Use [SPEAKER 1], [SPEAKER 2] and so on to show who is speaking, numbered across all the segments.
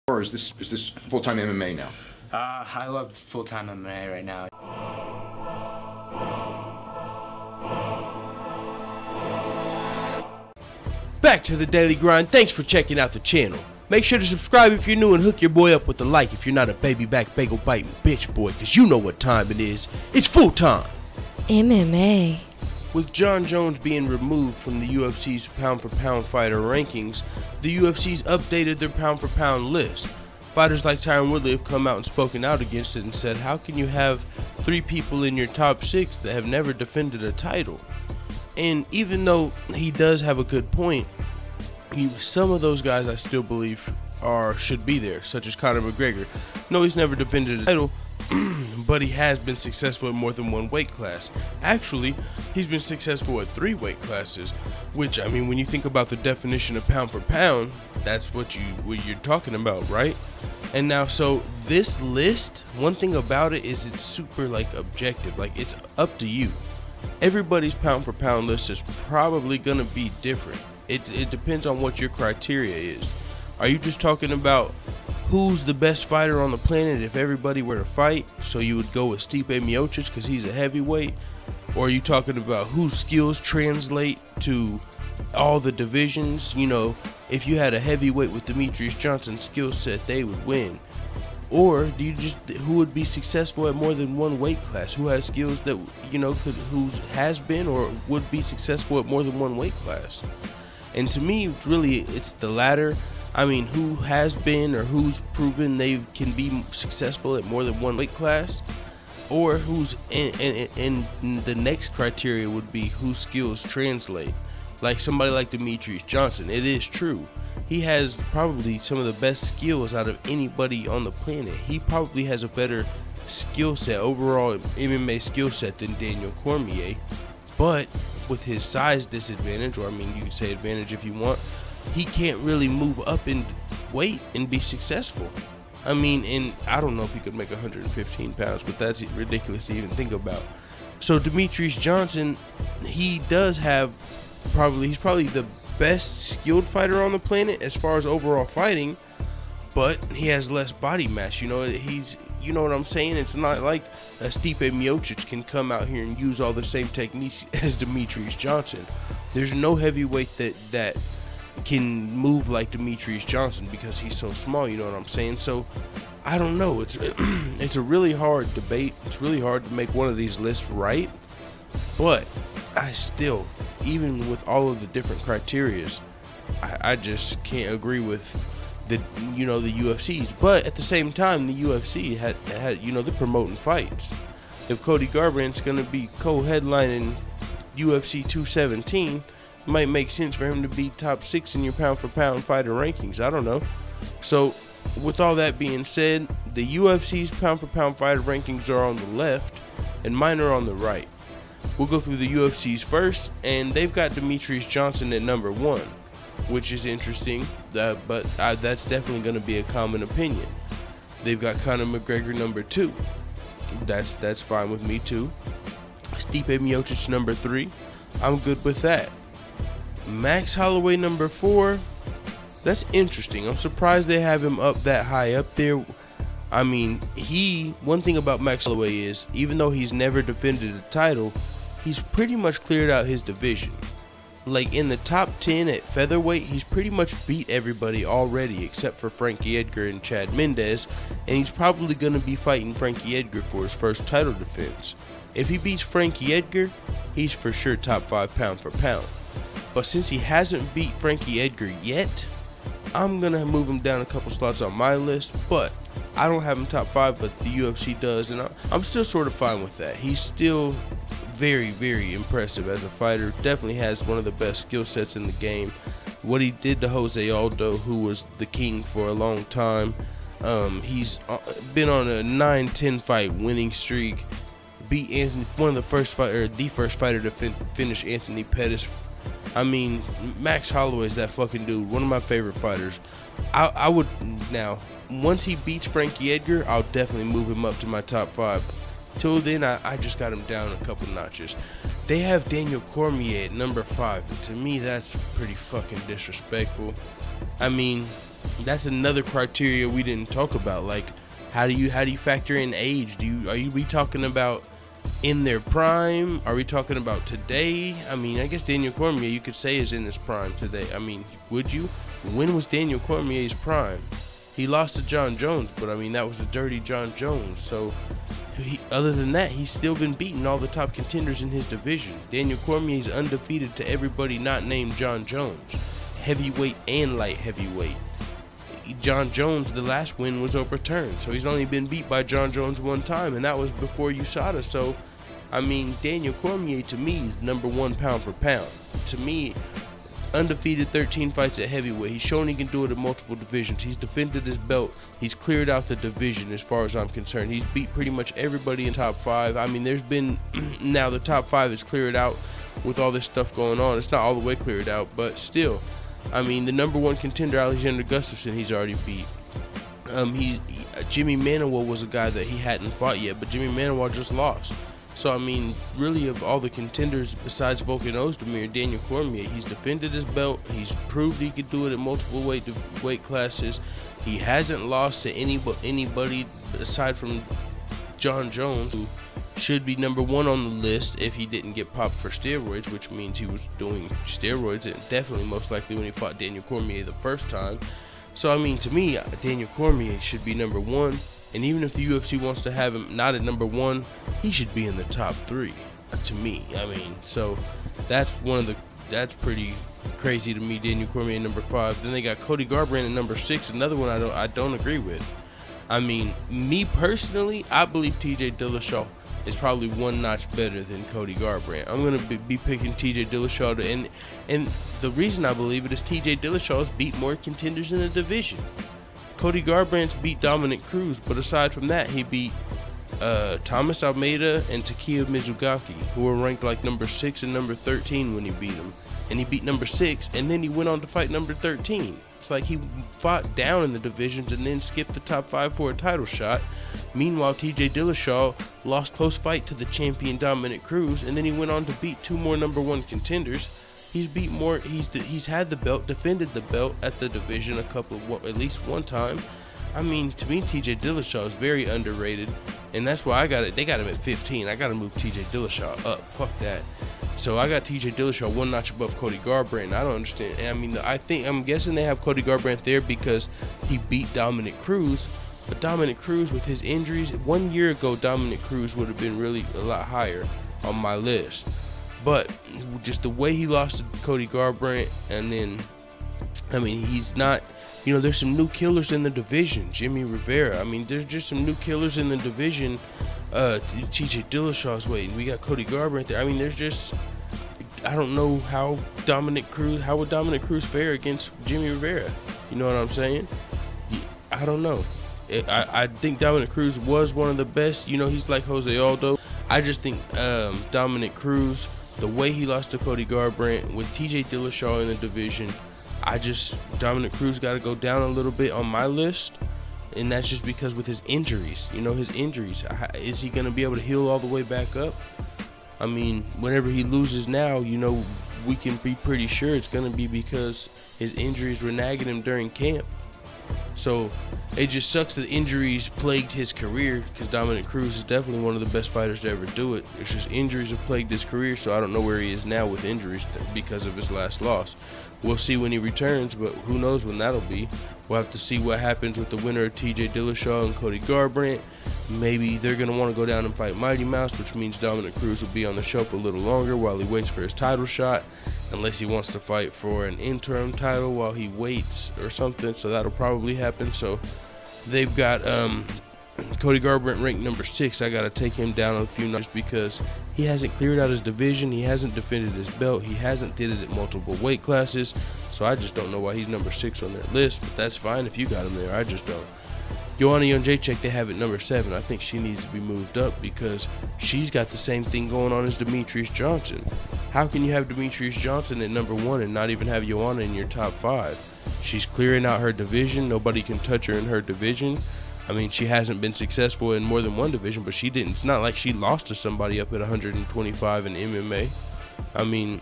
[SPEAKER 1] Or is this full-time MMA now?
[SPEAKER 2] I love full-time MMA right now.
[SPEAKER 3] Back to the daily grind. Thanks for checking out the channel. Make sure to subscribe if you're new and hook your boy up with a like if you're not a baby back bagel biting bitch boy, cause you know what time it is. It's full time
[SPEAKER 4] MMA.
[SPEAKER 3] With Jon Jones being removed from the UFC's pound for pound fighter rankings, the UFC's updated their pound for pound list. Fighters like Woodley have come out and spoken out against it and said, how can you have 3 people in your top 6 that have never defended a title? And even though he does have a good point, some of those guys I still believe should be there, such as Conor McGregor. No, he's never defended a title, but he has been successful in more than one weight class. Actually, he's been successful at 3 weight classes, which, I mean, when you think about the definition of pound for pound, that's what you're talking about, right? And now, so this list, one thing about it is it's super like objective, like it's up to you. Everybody's pound for pound list is probably gonna be different. It depends on what your criteria is. Are you just talking about who's the best fighter on the planet if everybody were to fight? So you would go with Stipe Miocic because he's a heavyweight? Or are you talking about whose skills translate to all the divisions? You know, if you had a heavyweight with Demetrius Johnson's skill set, they would win. Or do you just, who would be successful at more than one weight class? Who has skills that, you know, who has been or would be successful at more than one weight class? And to me, it's the latter. I mean, who has been or who's proven they can be successful at more than one weight class, or who's in the next criteria would be whose skills translate. Like somebody like Demetrius Johnson, it is true. He has probably some of the best skills out of anybody on the planet. He probably has a better skill set, overall MMA skill set than Daniel Cormier. But with his size disadvantage, or I mean you can say advantage if you want, he can't really move up in weight and be successful. I mean, and I don't know if he could make 115 pounds, but that's ridiculous to even think about. So Demetrius Johnson, he does have he's probably the best skilled fighter on the planet as far as overall fighting, but he has less body mass. You know, you know what I'm saying? It's not like Stipe Miocic can come out here and use all the same techniques as Demetrius Johnson. There's no heavyweight that can move like Demetrius Johnson because he's so small, you know what I'm saying? So I don't know, it's a really hard debate. It's really hard to make one of these lists right, but I still, even with all of the different criterias, I just can't agree with the UFC's. But at the same time, the UFC had they're promoting fights. If Cody Garbrandt's gonna be co-headlining UFC 217, it might make sense for him to be top 6 in your pound for pound fighter rankings. I don't know. So with all that being said, the UFC's pound for pound fighter rankings are on the left and mine are on the right. We'll go through the UFC's first, and they've got Demetrius Johnson at number 1, which is interesting, but that's definitely going to be a common opinion. They've got Conor McGregor number 2. That's fine with me too. Stipe Miocic number 3. I'm good with that. Max Holloway number 4. That's interesting. I'm surprised they have him up that high up there. I mean, one thing about Max Holloway is, even though he's never defended a title, he's pretty much cleared out his division. Like in the top 10 at featherweight, he's pretty much beat everybody already except for Frankie Edgar and Chad Mendes, and he's probably going to be fighting Frankie Edgar for his first title defense. If he beats Frankie Edgar, he's for sure top 5 pound for pound. But since he hasn't beat Frankie Edgar yet, I'm going to move him down a couple slots on my list, but I don't have him top 5, but the UFC does, and I'm still sort of fine with that. He's still very, very impressive as a fighter. Definitely has one of the best skill sets in the game. What he did to Jose Aldo, who was the king for a long time, he's been on a 9-10 fight winning streak. Beat Anthony, the first fighter to finish Anthony Pettis. I mean, Max Holloway is that fucking dude. One of my favorite fighters. I would now, once he beats Frankie Edgar, I'll definitely move him up to my top 5. Till then, I just got him down a couple notches. They have Daniel Cormier at number 5, and to me, that's pretty fucking disrespectful. I mean, that's another criteria we didn't talk about. Like, how do you factor in age? Are we talking about in their prime? Are we talking about today? I mean, I guess Daniel Cormier, you could say, is in his prime today. I mean, would you? When was Daniel Cormier's prime? He lost to John Jones, but I mean, that was a dirty John Jones. So other than that, he's still been beating all the top contenders in his division. Daniel Cormier is undefeated to everybody not named John Jones, heavyweight and light heavyweight. John Jones, the last win was overturned, so he's only been beat by John Jones one time, and that was before USADA. So, I mean, Daniel Cormier to me is #1 pound for pound. To me, undefeated 13 fights at heavyweight. He's shown he can do it in multiple divisions. He's defended his belt. He's cleared out the division as far as I'm concerned. He's beat pretty much everybody in top 5. I mean, there's been now the top 5 is cleared out with all this stuff going on. It's not all the way cleared out, but still. I mean, the #1 contender, Alexander Gustafsson, he's already beat. Jimmy Manuwa was a guy that he hadn't fought yet, but Jimmy Manuwa just lost. So, I mean, really, of all the contenders besides Volkan Ozdemir, Daniel Cormier, he's defended his belt. He's proved he could do it at multiple weight classes. He hasn't lost to anybody aside from John Jones, who should be #1 on the list if he didn't get popped for steroids, which means he was doing steroids, and definitely most likely when he fought Daniel Cormier the first time. So, I mean, to me, Daniel Cormier should be #1. And even if the UFC wants to have him not at #1, he should be in the top 3, to me. I mean, so that's pretty crazy to me. Daniel Cormier at #5. Then they got Cody Garbrandt at #6, another one I don't agree with. I mean, me personally, I believe TJ Dillashaw is probably one notch better than Cody Garbrandt. I'm gonna be picking TJ Dillashaw and the reason I believe it is TJ Dillashaw has beat more contenders in the division. Cody Garbrandt's beat Dominic Cruz, but aside from that, he beat Thomas Almeida and Takeya Mizugaki, who were ranked like #6 and #13 when he beat him. And he beat #6, and then he went on to fight #13. It's like he fought down in the divisions and then skipped the top 5 for a title shot. Meanwhile, TJ Dillashaw lost close fight to the champion Dominic Cruz, and then he went on to beat 2 more #1 contenders. He's beat more. He's had the belt, defended the belt at the division at least one time. I mean, to me, TJ Dillashaw is very underrated, and that's why they got him at 15. I got to move TJ Dillashaw up. Fuck that. So I got TJ Dillashaw one notch above Cody Garbrandt. I don't understand. I mean, I'm guessing they have Cody Garbrandt there because he beat Dominic Cruz. But Dominic Cruz, with his injuries, 1 year ago, Dominic Cruz would have been really a lot higher on my list. But just the way he lost to Cody Garbrandt, and then, I mean, he's not, you know, there's some new killers in the division. Jimmy Rivera. I mean, there's just some new killers in the division. TJ Dillashaw's waiting. We got Cody Garbrandt there. I mean, there's just, I don't know how would Dominic Cruz fare against Jimmy Rivera? You know what I'm saying? I don't know. I think Dominic Cruz was one of the best. You know, he's like Jose Aldo. I just think Dominic Cruz, the way he lost to Cody Garbrandt with TJ Dillashaw in the division, Dominic Cruz got to go down a little bit on my list, and that's just because with his injuries. You know, his injuries. Is he going to be able to heal all the way back up? I mean, whenever he loses now, you know, we can be pretty sure it's going to be because his injuries were nagging him during camp. So it just sucks that injuries plagued his career, because Dominic Cruz is definitely one of the best fighters to ever do it. It's just injuries have plagued his career, so I don't know where he is now with injuries because of his last loss. We'll see when he returns, but who knows when that'll be. We'll have to see what happens with the winner of TJ Dillashaw and Cody Garbrandt. Maybe they're going to want to go down and fight Mighty Mouse, which means Dominic Cruz will be on the shelf a little longer while he waits for his title shot, unless he wants to fight for an interim title while he waits or something. So that'll probably happen. So they've got Cody Garbrandt ranked #6. I got to take him down a few notches because he hasn't cleared out his division. He hasn't defended his belt. He hasn't did it at multiple weight classes. So I just don't know why he's #6 on that list. But that's fine if you got him there. I just don't. Joanna Jędrzejczyk, they have it #7. I think she needs to be moved up because she's got the same thing going on as Demetrius Johnson. How can you have Demetrius Johnson at #1 and not even have Joanna in your top 5? She's clearing out her division. Nobody can touch her in her division. I mean, she hasn't been successful in more than one division, but she didn't. It's not like she lost to somebody up at 125 in MMA. I mean,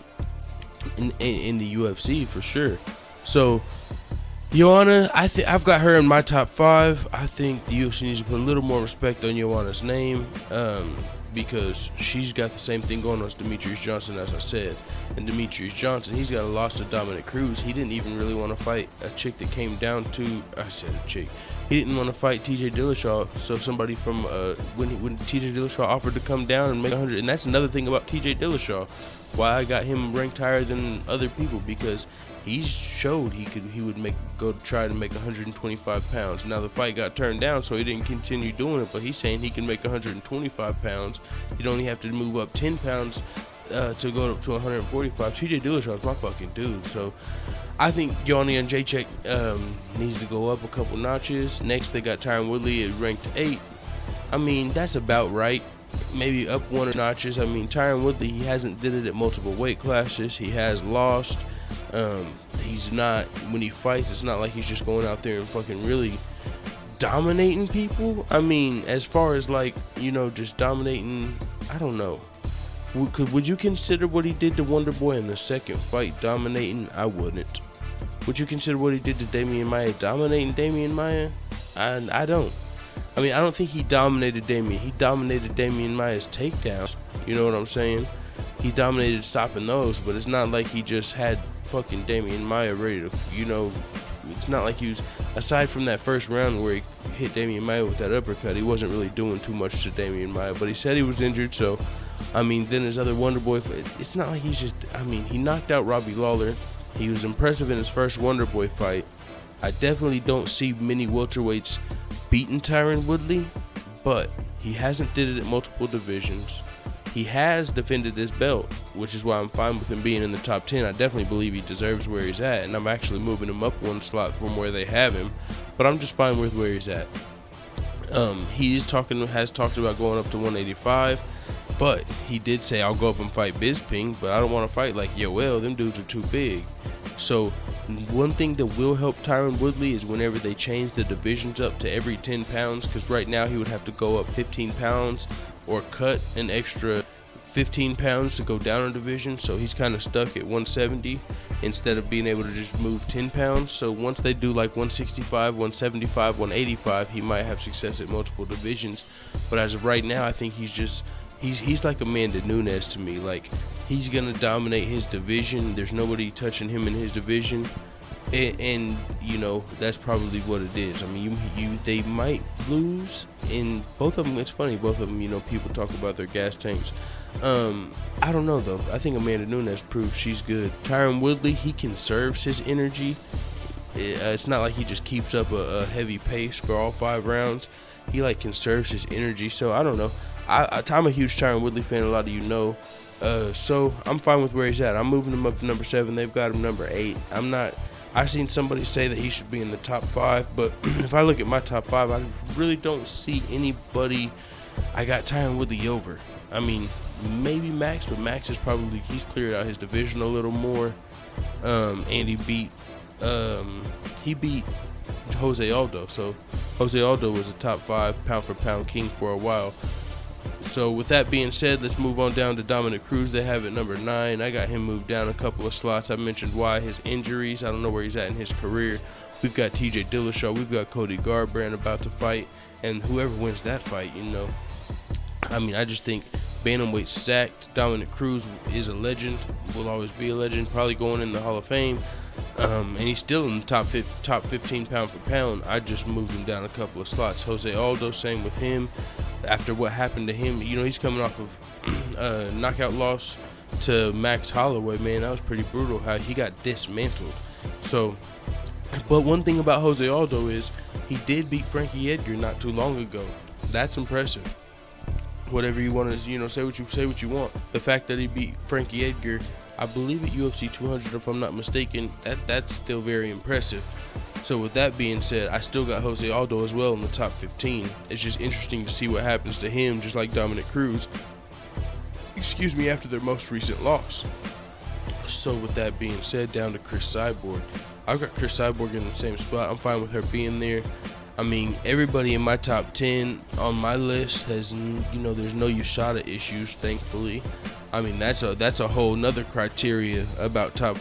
[SPEAKER 3] in the UFC for sure. So Joanna, I've got her in my top 5. I think the UFC needs to put a little more respect on Joanna's name, because she's got the same thing going on as Demetrius Johnson, as I said. And Demetrius Johnson, he's got a loss to Dominic Cruz. He didn't even really want to fight a chick that came down to, I said a chick. He didn't want to fight TJ Dillashaw. So somebody from when TJ Dillashaw offered to come down and make 100, and that's another thing about TJ Dillashaw, why I got him ranked higher than other people, because he showed he would try to make 125 pounds. Now the fight got turned down, so he didn't continue doing it. But he's saying he can make 125 pounds. You'd only have to move up 10 pounds to go up to 145. TJ Dillashaw is my fucking dude. So I think Joanna Jędrzejczyk needs to go up a couple notches. Next, they got Tyron Woodley at ranked 8. I mean, that's about right. Maybe up 1 notches. I mean, Tyron Woodley, he hasn't did it at multiple weight classes. He has lost. He's not, when he fights, it's not like he's just going out there and fucking really dominating people. I mean, as far as like, you know, just dominating, I don't know. Would you consider what he did to Wonder Boy in the second fight dominating? I wouldn't. Would you consider what he did to Damian Maia dominating Damian Maia? I don't. I mean, I don't think he dominated Damian. He dominated Damian Maia's takedowns. You know what I'm saying? He dominated stopping those, but it's not like he just had fucking Damian Maia ready to, you know, it's not like he was, aside from that first round where he hit Damian Maia with that uppercut, he wasn't really doing too much to Damian Maia, but he said he was injured, so, I mean, then his other Wonder Boy, it's not like he's just, I mean, he knocked out Robbie Lawler. He was impressive in his first Wonder Boy fight. I definitely don't see many welterweights beating Tyron Woodley, but he hasn't did it at multiple divisions. He has defended his belt, which is why I'm fine with him being in the top 10. I definitely believe he deserves where he's at, and I'm actually moving him up 1 slot from where they have him, but I'm just fine with where he's at. Has talked about going up to 185, but he did say, I'll go up and fight Bisping, but I don't want to fight like Yoel. Them dudes are too big. So one thing that will help Tyron Woodley is whenever they change the divisions up to every 10 pounds, because right now he would have to go up 15 pounds or cut an extra 15 pounds to go down a division, so he's kind of stuck at 170 instead of being able to just move 10 pounds. So once they do like 165, 175, 185, he might have success at multiple divisions. But as of right now, I think he's like Amanda Nunes to me. Like, he's gonna dominate his division. There's nobody touching him in his division, and you know, that's probably what it is. I mean, they might lose in both of them. It's funny, both of them, you know, people talk about their gas tanks. I don't know though. I think Amanda Nunes proves she's good. Tyron Woodley, he conserves his energy. It's not like he just keeps up a heavy pace for all 5 rounds. He like conserves his energy. So I don't know. I'm a huge Tyron Woodley fan. A lot of you know. So I'm fine with where he's at. I'm moving him up to number 7. They've got him number 8. I've seen somebody say that he should be in the top 5, but if I look at my top 5, I really don't see anybody I got Tyron Woodley over. I mean, maybe Max, but Max is probably, he's cleared out his division a little more. And he beat Jose Aldo. So Jose Aldo was a top 5 pound for pound king for a while. So with that being said, let's move on down to Dominic Cruz. They have it number 9. I got him moved down a couple of slots. I mentioned why, his injuries. I don't know where he's at in his career. We've got TJ Dillashaw. We've got Cody Garbrandt about to fight. And whoever wins that fight, you know, I mean, I just think bantamweight stacked. Dominic Cruz is a legend, will always be a legend, probably going in the Hall of Fame. And he's still in the top 15 pound for pound. I just moved him down a couple of slots. Jose Aldo, same with him. After what happened to him, you know, he's coming off of a knockout loss to Max Holloway, man. That was pretty brutal how he got dismantled. So, but one thing about Jose Aldo is he did beat Frankie Edgar not too long ago. That's impressive. Whatever you want to, you know, say what you want. The fact that he beat Frankie Edgar, I believe at UFC 200, if I'm not mistaken, that's still very impressive. So with that being said, I still got Jose Aldo as well in the top 15. It's just interesting to see what happens to him, just like Dominic Cruz, excuse me, after their most recent loss. So with that being said, down to Cris Cyborg. I've got Cris Cyborg in the same spot. I'm fine with her being there. I mean, everybody in my top 10 on my list has, you know, there's no USADA issues, thankfully. I mean, that's a whole nother criteria about top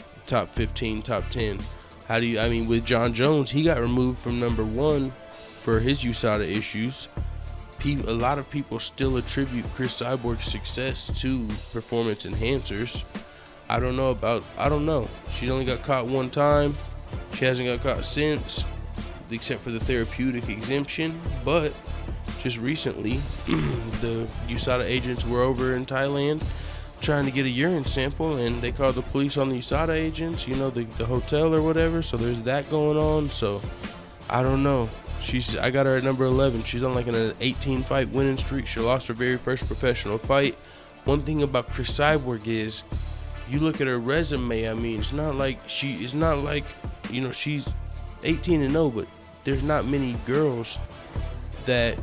[SPEAKER 3] 15, top 10. How do you, I mean, with John Jones, he got removed from #1 for his USADA issues. A lot of people still attribute Cris Cyborg's success to performance enhancers. I don't know. She's only got caught one time. She hasn't got caught since, except for the therapeutic exemption. But just recently, the USADA agents were over in Thailand trying to get a urine sample, and they called the police on the USADA agents, you know, the hotel or whatever. So there's that going on. So I don't know. I got her at #11. She's on like an 18 fight winning streak. She lost her very first professional fight. One thing about Cris Cyborg is, you look at her resume, I mean, it's not like, you know, she's 18-0, but there's not many girls that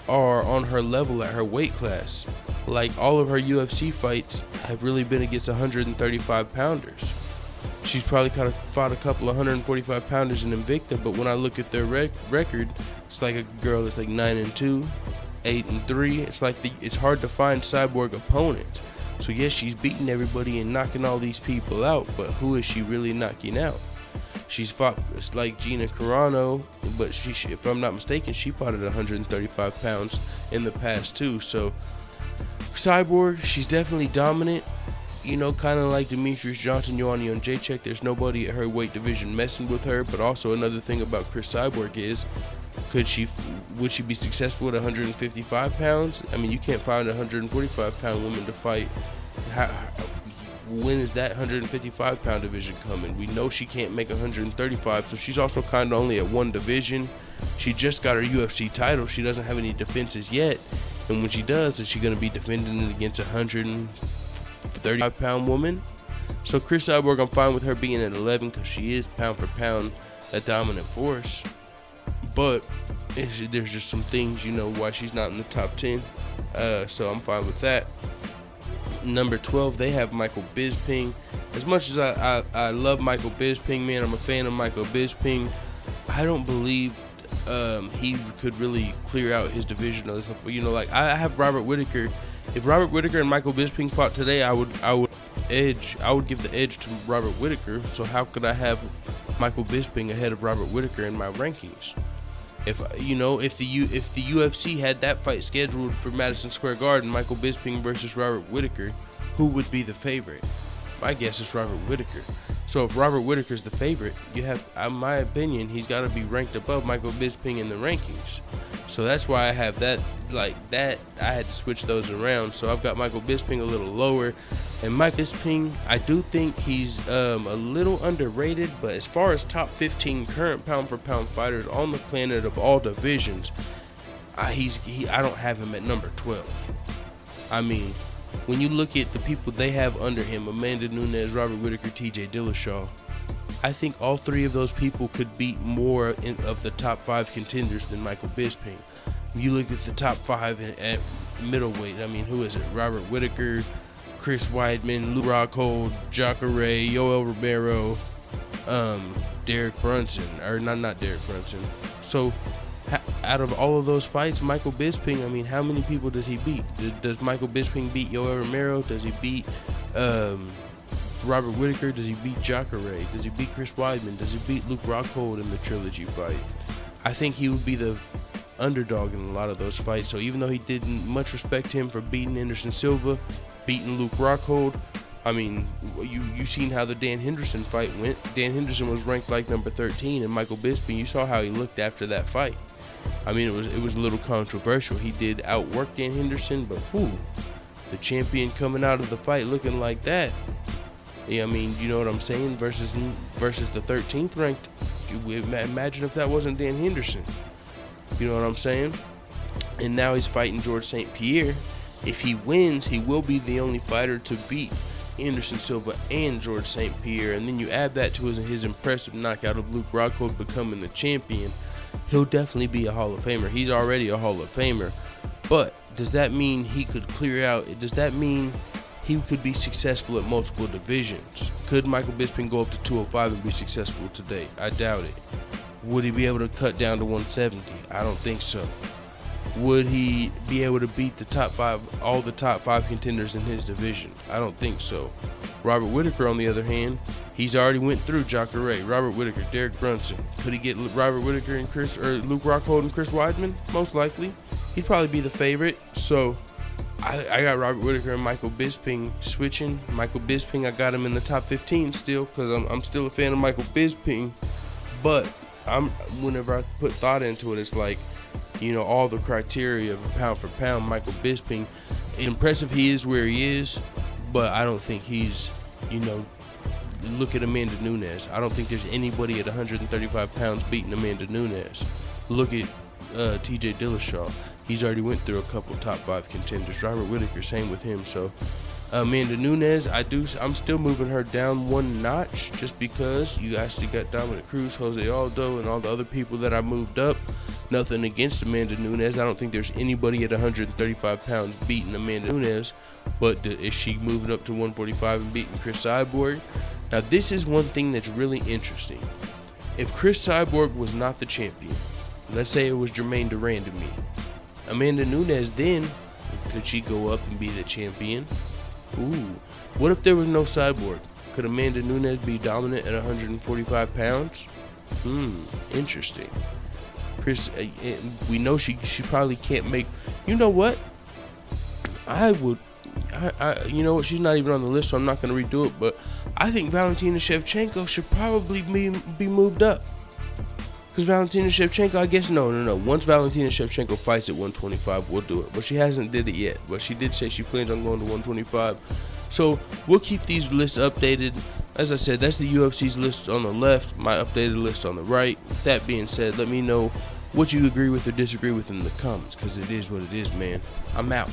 [SPEAKER 3] are on her level at her weight class. Like, all of her UFC fights have really been against 135 pounders. She's probably kind of fought a couple of 145 pounders in Invicta, but when I look at their record, it's like a girl that's like 9-2, 8-3. It's like it's hard to find Cyborg opponents. So yes, she's beating everybody and knocking all these people out, but who is she really knocking out? She's fought, it's like Gina Carano, but she, if I'm not mistaken, she fought at 135 pounds in the past too. So Cyborg, she's definitely dominant. You know, kind of like Demetrius Johnson, Joanna Jacek. There's nobody at her weight division messing with her. But also another thing about Cris Cyborg is, would she be successful at 155 pounds? I mean, you can't find a 145-pound woman to fight. When is that 155-pound division coming? We know she can't make 135, so she's also kind of only at one division. She just got her UFC title. She doesn't have any defenses yet. And when she does, is she going to be defending it against a 135-pound woman? So Cris Cyborg, I'm fine with her being at 11 because she is pound for pound a dominant force. But there's just some things, you know, why she's not in the top 10. So I'm fine with that. #12, they have Michael Bisping. As much as I love Michael Bisping, man, I'm a fan of Michael Bisping. I don't believe he could really clear out his division. You know, like, I have Robert Whittaker. If Robert Whittaker and Michael Bisping fought today, I would give the edge to Robert Whittaker. So how could I have Michael Bisping ahead of Robert Whittaker in my rankings? If the UFC had that fight scheduled for Madison Square Garden, Michael Bisping versus Robert Whittaker, who would be the favorite? My guess is Robert Whittaker. So if Robert Whittaker's the favorite, you have, in my opinion, he's got to be ranked above Michael Bisping in the rankings. So that's why I have that, like that. I had to switch those around. So I've got Michael Bisping a little lower. And Michael Bisping, I do think he's a little underrated, but as far as top 15 current pound for pound fighters on the planet of all divisions, I don't have him at #12. I mean, when you look at the people they have under him, Amanda Nunes, Robert Whittaker, TJ Dillashaw, I think all three of those people could beat more of the top 5 contenders than Michael Bisping. If you look at the top 5 at middleweight, I mean, who is it? Robert Whittaker, Chris Weidman, Luke Rockhold, Jacare, Yoel Romero, Derek Brunson, or not Derek Brunson. So out of all of those fights, Michael Bisping, I mean, how many people does he beat? Does Michael Bisping beat Yoel Romero? Does he beat Robert Whittaker? Does he beat Jacare? Does he beat Chris Weidman? Does he beat Luke Rockhold in the trilogy fight? I think he would be the underdog in a lot of those fights. So even though he didn't much respect him for beating Anderson Silva, beating Luke Rockhold, I mean, you seen how the Dan Henderson fight went. Dan Henderson was ranked like number 13, and Michael Bisping, you saw how he looked after that fight. I mean, it was a little controversial. He did outwork Dan Henderson, but whew, the champion coming out of the fight looking like that. Yeah, I mean, you know what I'm saying? Versus the 13th ranked. Imagine if that wasn't Dan Henderson. You know what I'm saying? And now he's fighting George St. Pierre. If he wins, he will be the only fighter to beat Anderson Silva and George St. Pierre. And then you add that to his impressive knockout of Luke Rockhold becoming the champion. He'll definitely be a Hall of Famer. He's already a Hall of Famer. But does that mean he could clear out? Does that mean he could be successful at multiple divisions? Could Michael Bisping go up to 205 and be successful today? I doubt it. Would he be able to cut down to 170? I don't think so. Would he be able to beat the top 5, all the top 5 contenders in his division? I don't think so. Robert Whittaker, on the other hand, he's already went through Jacare, Robert Whittaker, Derek Brunson. Could he get Robert Whittaker and Luke Rockhold and Chris Weidman? Most likely. He'd probably be the favorite. So I got Robert Whittaker and Michael Bisping switching. Michael Bisping, I got him in the top 15 still, because I'm still a fan of Michael Bisping. But whenever I put thought into it, it's like, you know, all the criteria of a pound for pound, Michael Bisping, impressive he is where he is, but I don't think he's, you know, look at Amanda Nunes. I don't think there's anybody at 135 pounds beating Amanda Nunes. Look at TJ Dillashaw. He's already went through a couple top 5 contenders. Robert Whittaker, same with him. So Amanda Nunes, I'm still moving her down one notch, just because you guys still got Dominic Cruz, Jose Aldo, and all the other people that I moved up. Nothing against Amanda Nunes. I don't think there's anybody at 135 pounds beating Amanda Nunes, but is she moving up to 145 and beating Cris Cyborg? Now, this is one thing that's really interesting. If Cris Cyborg was not the champion, let's say it was Jermaine Durand to me, Amanda Nunes, then could she go up and be the champion? Ooh, what if there was no Cyborg? Could Amanda Nunes be dominant at 145 pounds? Interesting. Chris, we know she probably can't make. You know what? You know what? She's not even on the list, so I'm not going to redo it. But I think Valentina Shevchenko should probably be moved up. Because Valentina Shevchenko, I guess, no. Once Valentina Shevchenko fights at 125, we'll do it. But she hasn't did it yet. But she did say she plans on going to 125. So we'll keep these lists updated. As I said, that's the UFC's list on the left, my updated list on the right. With that being said, let me know what you agree with or disagree with in the comments, because it is what it is, man. I'm out.